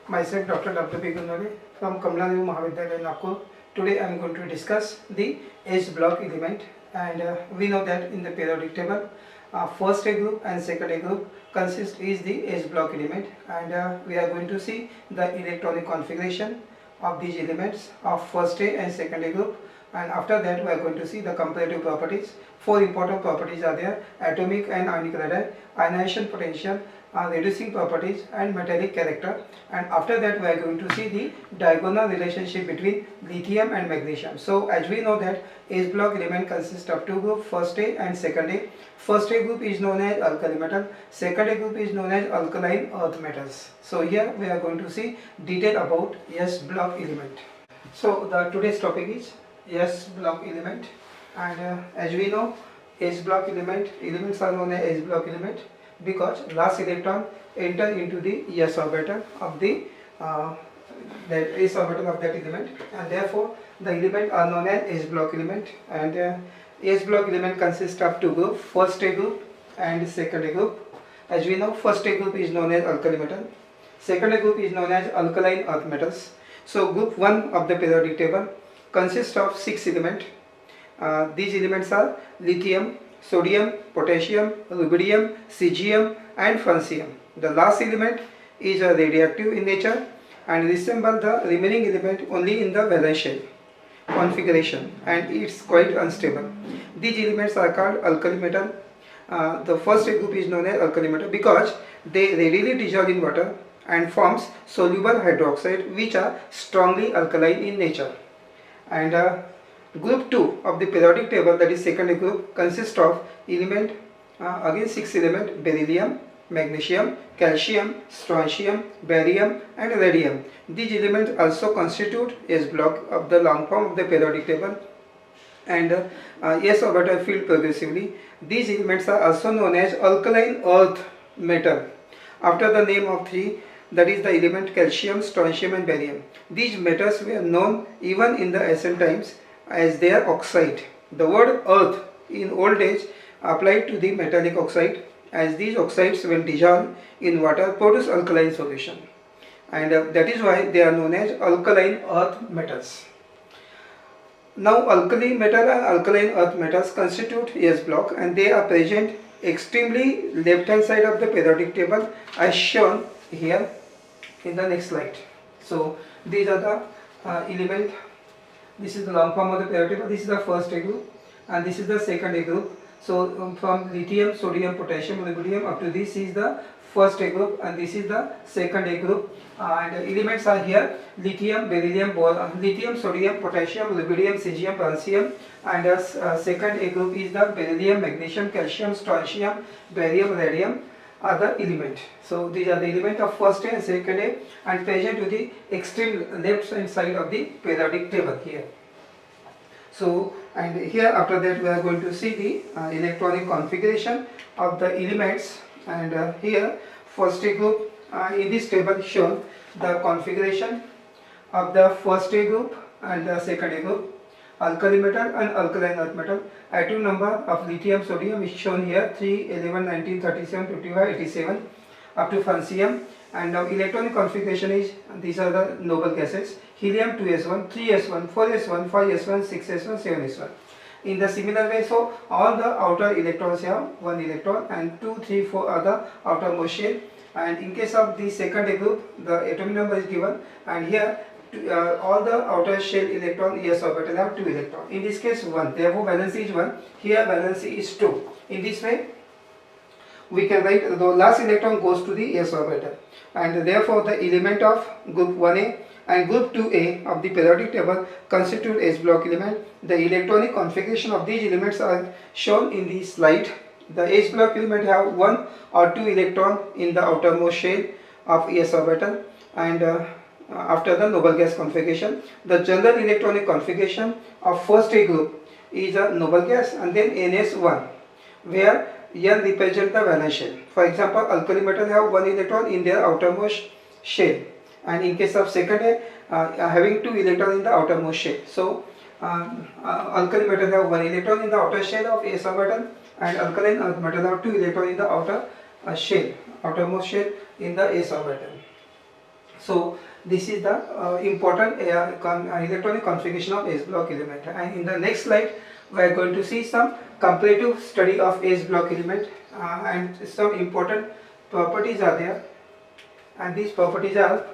Myself Dr. W.P. Gunwale from Kamaladevi Mahavidyalaya, Nagpur. Today I am going to discuss the S block element, and we know that in the periodic table first A group and second A group consist is the S block element, and we are going to see the electronic configuration of these elements of first A and second A group, and after that we are going to see the comparative properties. Four important properties are there: atomic and ionic radii, ionization potential, reducing properties, and metallic character. And after that we are going to see the diagonal relationship between lithium and magnesium. So as we know that S block element consists of two groups, first A and second A. First A group is known as alkali metal, second A group is known as alkaline earth metals. So here we are going to see detail about S block element. So the today's topic is S block element, and as we know, S block elements are known as S block element because last electron enter into the s orbital of the that s orbital of that element, and therefore the element are known as S block element. And S block element consists of two groups, first A group and second A group. As we know, first A group is known as alkali metal, second A group is known as alkaline earth metals. So group 1 of the periodic table consists of 6 elements. These elements are lithium, sodium, potassium, rubidium, cesium, and francium. The last element is radioactive in nature and resembles the remaining element only in the valence shell configuration, and it's quite unstable. These elements are called alkali metal. The first group is known as alkali metal because they readily dissolve in water and forms soluble hydroxide, which are strongly alkaline in nature. And group 2 of the periodic table, that is second group, consists of element again 6 elements: beryllium, magnesium, calcium, strontium, barium, and radium. These elements also constitute S block of the long form of the periodic table, and S orbital filled progressively. These elements are also known as alkaline earth metal after the name of three, that is the element calcium, strontium, and barium. These metals were known even in the ancient times as their oxide. The word earth in old age applied to the metallic oxide, as these oxides when dissolved in water produce alkaline solution, and that is why they are known as alkaline earth metals. Now alkali metal and alkaline earth metals constitute S block, and they are present extremely left hand side of the periodic table as shown here in the next slide. So these are the element. This is the long form of the periodic table. This is the first A group and this is the second A group. So from lithium, sodium, potassium, rubidium up to this is the first A group, and this is the second A group. And elements are here: lithium, beryllium, lithium, sodium, potassium, rubidium, cesium, francium. And second A group is the beryllium, magnesium, calcium, strontium, barium, radium are the element. So these are the element of first A and second A, and present to the extreme left hand side of the periodic table here. So, and here after that we are going to see the electronic configuration of the elements, and here first A group, in this table shown the configuration of the first A group and the second A group. Alkali metal and alkaline earth metal. Atom number of lithium, sodium is shown here: 3, 11, 19, 37, 55, 87 up to francium. And now electronic configuration is, these are the noble gases: helium 2s1, 3s1, 4s1, 5s1, 6s1, 7s1. In the similar way, so all the outer electrons have one electron, and 2, 3, 4 are the outermost shell. And in case of the second A group, the atomic number is given, and here all the outer shell electron s orbital have 2 electrons. In this case 1, therefore valency is 1. Here valency is 2. In this way we can write the last electron goes to the s orbital, and therefore the element of group 1A and group 2A of the periodic table constitute S block element. The electronic configuration of these elements are shown in the slide. The S block element have 1 or 2 electron in the outermost shell of s orbital, and after the noble gas configuration, the general electronic configuration of first A group is a noble gas and then NS1, where N represents the valence shell. For example, alkali metal have 1 electron in their outermost shell, and in case of second A, having 2 electrons in the outermost shell. So alkali metal have 1 electron in the outer shell of s orbital, and alkaline earth metal have 2 electrons in the outer shell, outermost shell in the s orbital. So this is the important electronic configuration of S block element, and in the next slide we are going to see some comparative study of S block element, and some important properties are there, and these properties are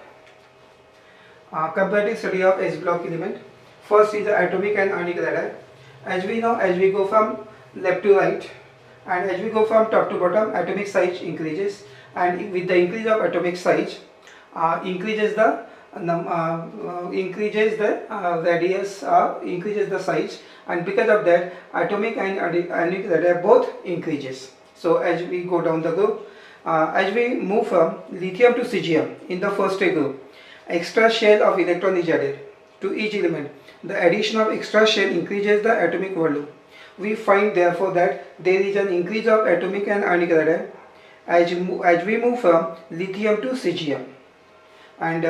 comparative study of S block element. First is the atomic and ionic radii. As we know, as we go from left to right and as we go from top to bottom, atomic size increases, and with the increase of atomic size increases the radius, increases the size, and because of that atomic and ionic radii both increases. So as we go down the group, as we move from lithium to cesium in the first group, extra shell of electron is added to each element. The addition of extra shell increases the atomic volume. We find therefore that there is an increase of atomic and ionic radii as we move from lithium to cesium, and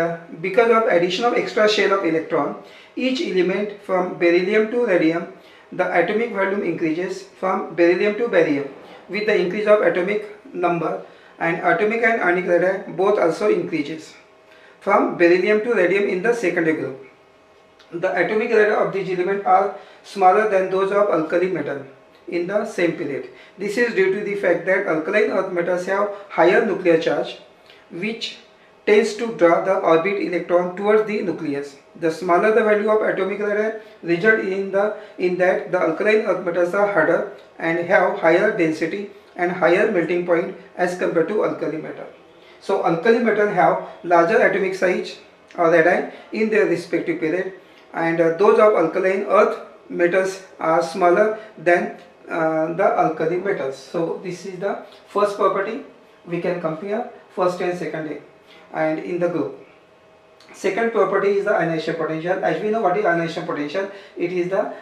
because of addition of extra shell of electron, each element from beryllium to radium, the atomic volume increases from beryllium to barium with the increase of atomic number, and atomic and ionic radii both also increases from beryllium to radium in the second group. The atomic radii of these elements are smaller than those of alkali metal in the same period. This is due to the fact that alkaline earth metals have higher nuclear charge, which tends to draw the orbit electron towards the nucleus. The smaller the value of atomic radii result in that the alkaline earth metals are harder and have higher density and higher melting point as compared to alkali metal. So alkali metal have larger atomic size or radii in their respective period, and those of alkaline earth metals are smaller than the alkali metals. So this is the first property. We can compare first and second and in the group. Second property is the ionization potential. As we know, what is ionization potential? It is the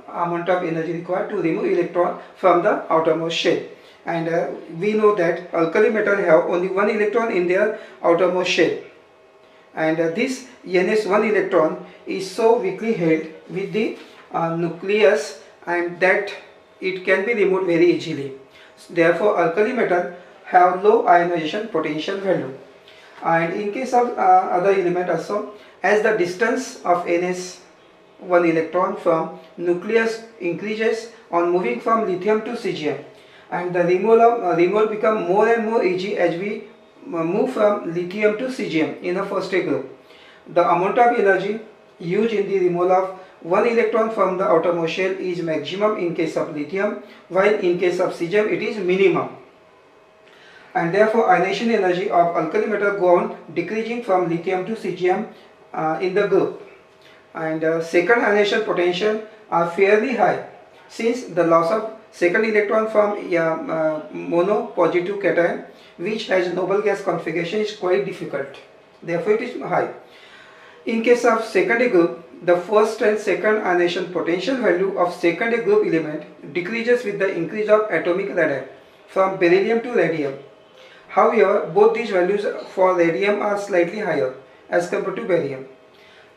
amount of energy required to remove electron from the outermost shell. And we know that alkali metal have only one electron in their outermost shell, and this ns1 electron is so weakly held with the nucleus and that it can be removed very easily. Therefore alkali metal have low ionization potential value. And in case of other element also, as the distance of ns1 electron from nucleus increases on moving from lithium to cesium, and the removal become more and more easy as we move from lithium to cesium in the first group. The amount of energy used in the removal of one electron from the outermost shell is maximum in case of lithium, while in case of cesium it is minimum. And therefore ionization energy of alkali metal go on decreasing from lithium to cesium in the group. And second ionization potential are fairly high, since the loss of second electron from mono positive cation, which has noble gas configuration, is quite difficult. Therefore it is high. In case of second group, the first and second ionization potential value of second group element decreases with the increase of atomic radii from beryllium to radium. However, both these values for radium are slightly higher as compared to barium.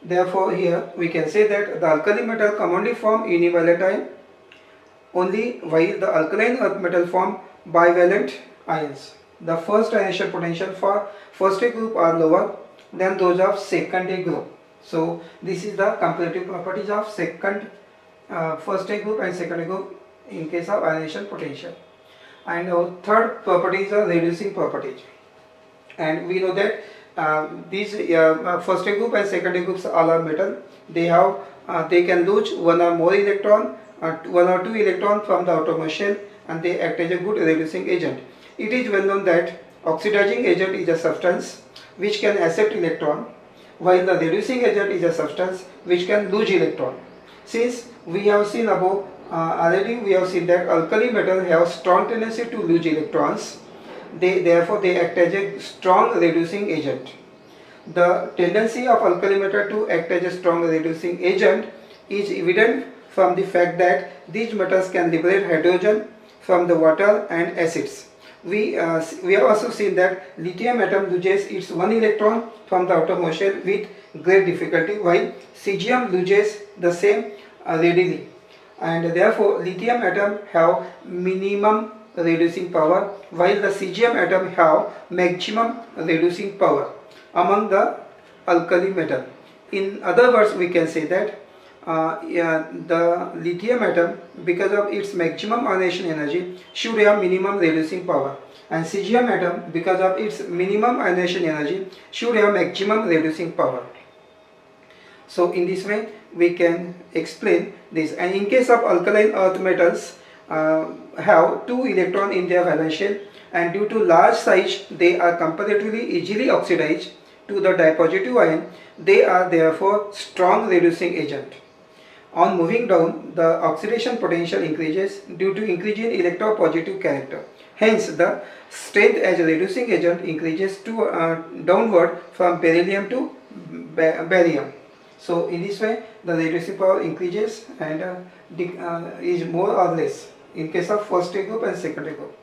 Therefore here we can say that the alkali metal commonly form univalent ion only, while the alkaline earth metal form bivalent ions. The first ionization potential for first group are lower than those of second group. So this is the comparative properties of first group and second group in case of ionization potential. And third property is the reducing properties. And we know that these first group and second groups all are metal. They can lose one or more electron, one or two electron from the outermost shell, and they act as a good reducing agent. It is well known that oxidizing agent is a substance which can accept electron, while the reducing agent is a substance which can lose electron. Since we have seen above, already we have seen that alkali metal have strong tendency to lose electrons. Therefore they act as a strong reducing agent. The tendency of alkali metal to act as a strong reducing agent is evident from the fact that these metals can liberate hydrogen from the water and acids. We have also seen that lithium atom loses its one electron from the outermost shell with great difficulty, while cesium loses the same readily, and therefore lithium atom have minimum reducing power, while the cesium atom have maximum reducing power among the alkali metal. In other words, we can say that the lithium atom, because of its maximum ionization energy, should have minimum reducing power, and cesium atom, because of its minimum ionization energy, should have maximum reducing power. So in this way we can explain this. And in case of alkaline earth metals, have 2 electrons in their valence shell, and due to large size they are comparatively easily oxidized to the dipositive ion. They are therefore strong reducing agent. On moving down, the oxidation potential increases due to increase in electropositive character. Hence, the strength as a reducing agent increases to downward from beryllium to barium. So, in this way, the reducing power increases and is more or less in case of first group and second group.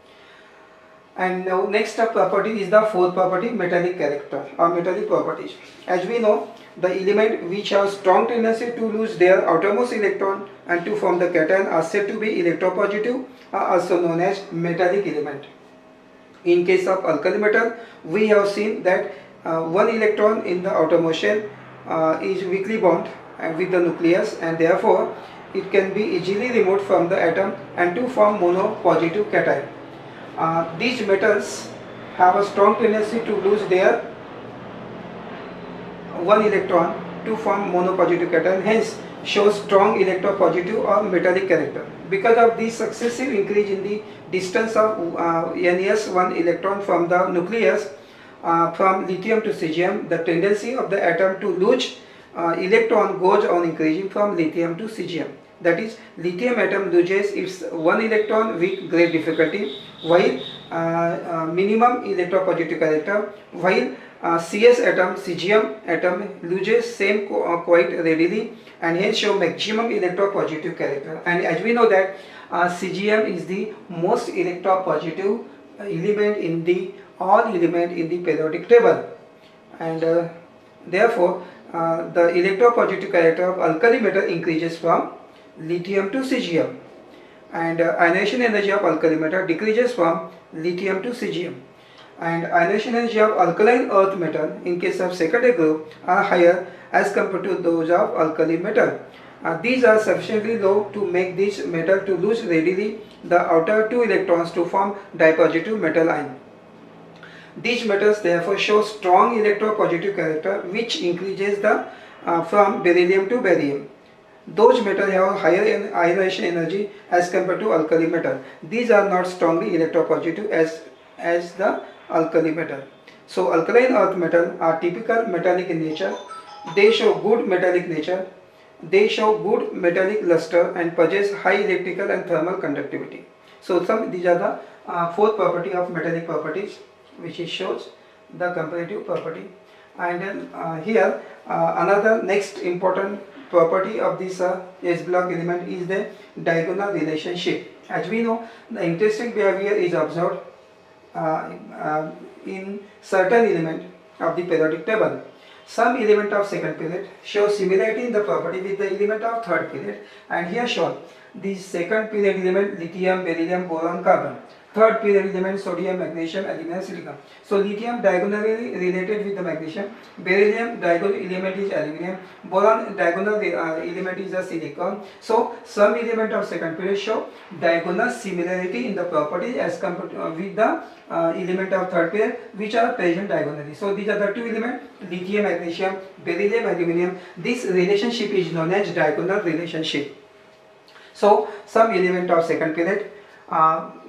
And now next up property is the fourth property, metallic character or metallic properties. As we know, the element which have strong tendency to lose their outermost electron and to form the cation are said to be electropositive, are also known as metallic element. In case of alkali metal, we have seen that one electron in the outermost shell is weakly bound with the nucleus, and therefore it can be easily removed from the atom and to form monopositive cation. These metals have a strong tendency to lose their one electron to form monopositive cation, hence show strong electropositive or metallic character. Because of this successive increase in the distance of NES1 electron from the nucleus, from lithium to cesium, the tendency of the atom to lose electron goes on increasing from lithium to cesium. That is, lithium atom loses its one electron with great difficulty, while minimum electropositive character, while CS atom, cesium atom loses same quite readily and hence show maximum electropositive character. And as we know that cesium is the most electropositive element in the all element in the periodic table, and therefore the electropositive character of alkali metal increases from lithium to cesium, and ionization energy of alkali metal decreases from lithium to cesium, and ionization energy of alkaline earth metal in case of secondary group are higher as compared to those of alkali metal. These are sufficiently low to make this metal to lose readily the outer 2 electrons to form dipositive metal ion. These metals therefore show strong electropositive character, which increases the from beryllium to barium. Those metals have higher ionization energy as compared to alkali metal. These are not strongly electropositive as the alkali metal. So alkaline earth metal are typical metallic in nature. They show good metallic nature. They show good metallic luster and possess high electrical and thermal conductivity. So these are the fourth property of metallic properties, which shows the comparative property. And then here another next important property of this S block element is the diagonal relationship. As we know, the interesting behavior is observed in certain element of the periodic table. Some element of second period show similarity in the property with the element of third period, and here shown the second period element lithium, beryllium, boron, carbon. Third period element sodium, magnesium, aluminum, silicon. So lithium diagonally related with the magnesium, beryllium diagonal element is aluminum, boron diagonal element is the silicon. So some element of second period show diagonal similarity in the properties as compared with the element of third period, which are present diagonally. So these are the two elements, lithium, magnesium, beryllium, aluminum. This relationship is known as diagonal relationship. So some element of second period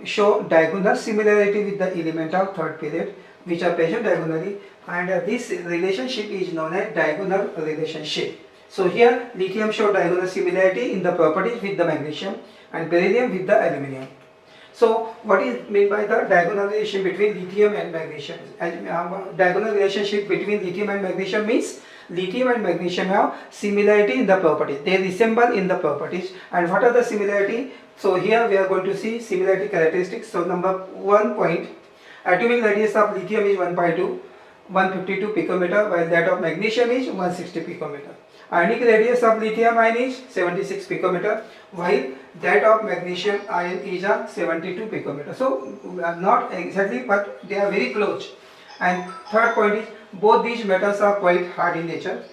show diagonal similarity with the element of third period, which are present diagonally, and this relationship is known as diagonal relationship. So here lithium show diagonal similarity in the properties with the magnesium and beryllium with the aluminum. So what is meant by the diagonal relation between lithium and magnesium? Diagonal relationship between lithium and magnesium means lithium and magnesium have similarity in the properties. They resemble in the properties. And what are the similarity? So here we are going to see similarity characteristics. So number 1 point, atomic radius of lithium is 152 picometer, while that of magnesium is 160 picometer. Ionic radius of lithium ion is 76 picometer, while that of magnesium ion is a 72 picometer. So not exactly, but they are very close. And third point is both these metals are quite hard in nature.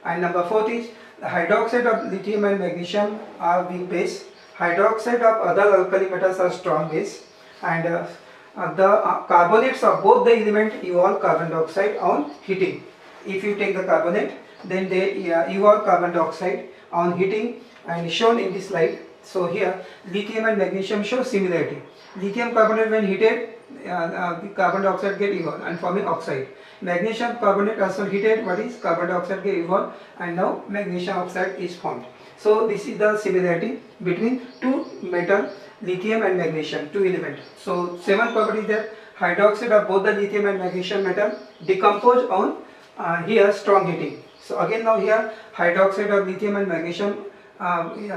And number fourth is the hydroxide of lithium and magnesium are weak base. Hydroxide of other alkali metals are strong base. And the carbonates of both the element evolve carbon dioxide on heating. If you take the carbonate, then they evolve carbon dioxide on heating, and shown in this slide. So here lithium and magnesium show similarity. Lithium carbonate when heated, the carbon dioxide get evolved and forming oxide. Magnesium carbonate also heated, what is carbon dioxide get evolved, and now magnesium oxide is formed. So this is the similarity between two metal, lithium and magnesium, two elements. So 7 properties that hydroxide of both the lithium and magnesium metal decompose on here strong heating. So again now here hydroxide of lithium and magnesium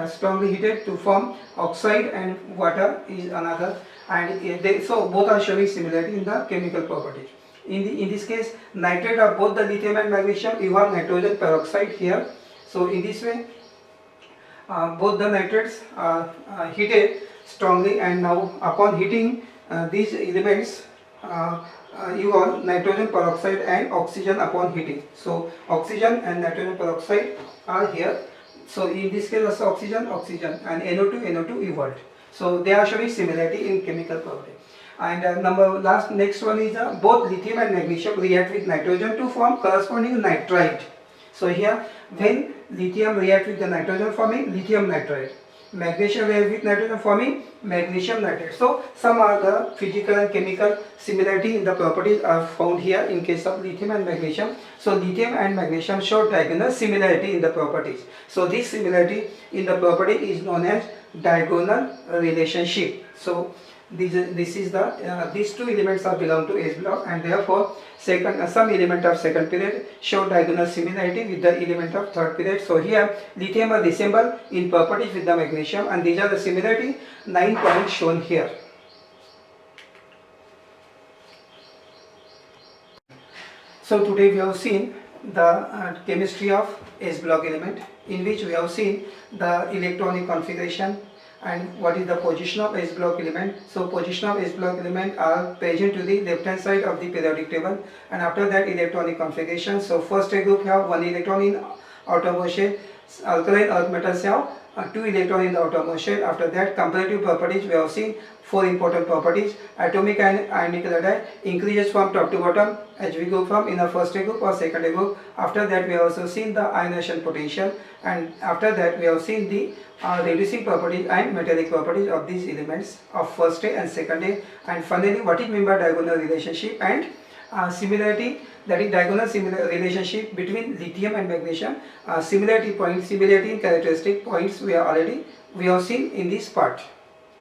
strongly heated to form oxide, and water is another, and so both are showing similarity in the chemical properties. In this case, nitrate of both the lithium and magnesium evolve nitrogen peroxide here. So in this way, both the nitrates are heated strongly, and now upon heating these elements evolve nitrogen peroxide and oxygen upon heating. So oxygen and nitrogen peroxide are here. So in this case also oxygen and NO2 evolved. So they are showing similarity in chemical property. And next one is both lithium and magnesium react with nitrogen to form corresponding nitride. So here when lithium react with the nitrogen forming lithium nitride, magnesium react with nitrogen forming magnesium nitrate. So some are the physical and chemical similarity in the properties are found here in case of lithium and magnesium. So lithium and magnesium show diagonal similarity in the properties. So this similarity in the property is known as diagonal relationship. So this is the these two elements are belong to S block, and therefore some element of second period show diagonal similarity with the element of third period. So here lithium are resemble in properties with the magnesium, and these are the similarity 9 points shown here. So today we have seen the chemistry of S block element, in which we have seen the electronic configuration and what is the position of S block element. So position of S block element are present to the left hand side of the periodic table, and after that electronic configuration. So first A group have 1 electron in outermost shell, alkaline earth metals have 2 electron in the outermost shell. After that comparative properties we have seen 4 important properties. Atomic and ionic radii increases from top to bottom as we go from in a first A group or second A group. After that we have also seen the ionization potential, and after that we have seen the reducing properties and metallic properties of these elements of first A and second A, and finally what is meant by diagonal relationship and similarity, that is diagonal relationship between lithium and magnesium. Similarity in characteristic points we have seen in this part.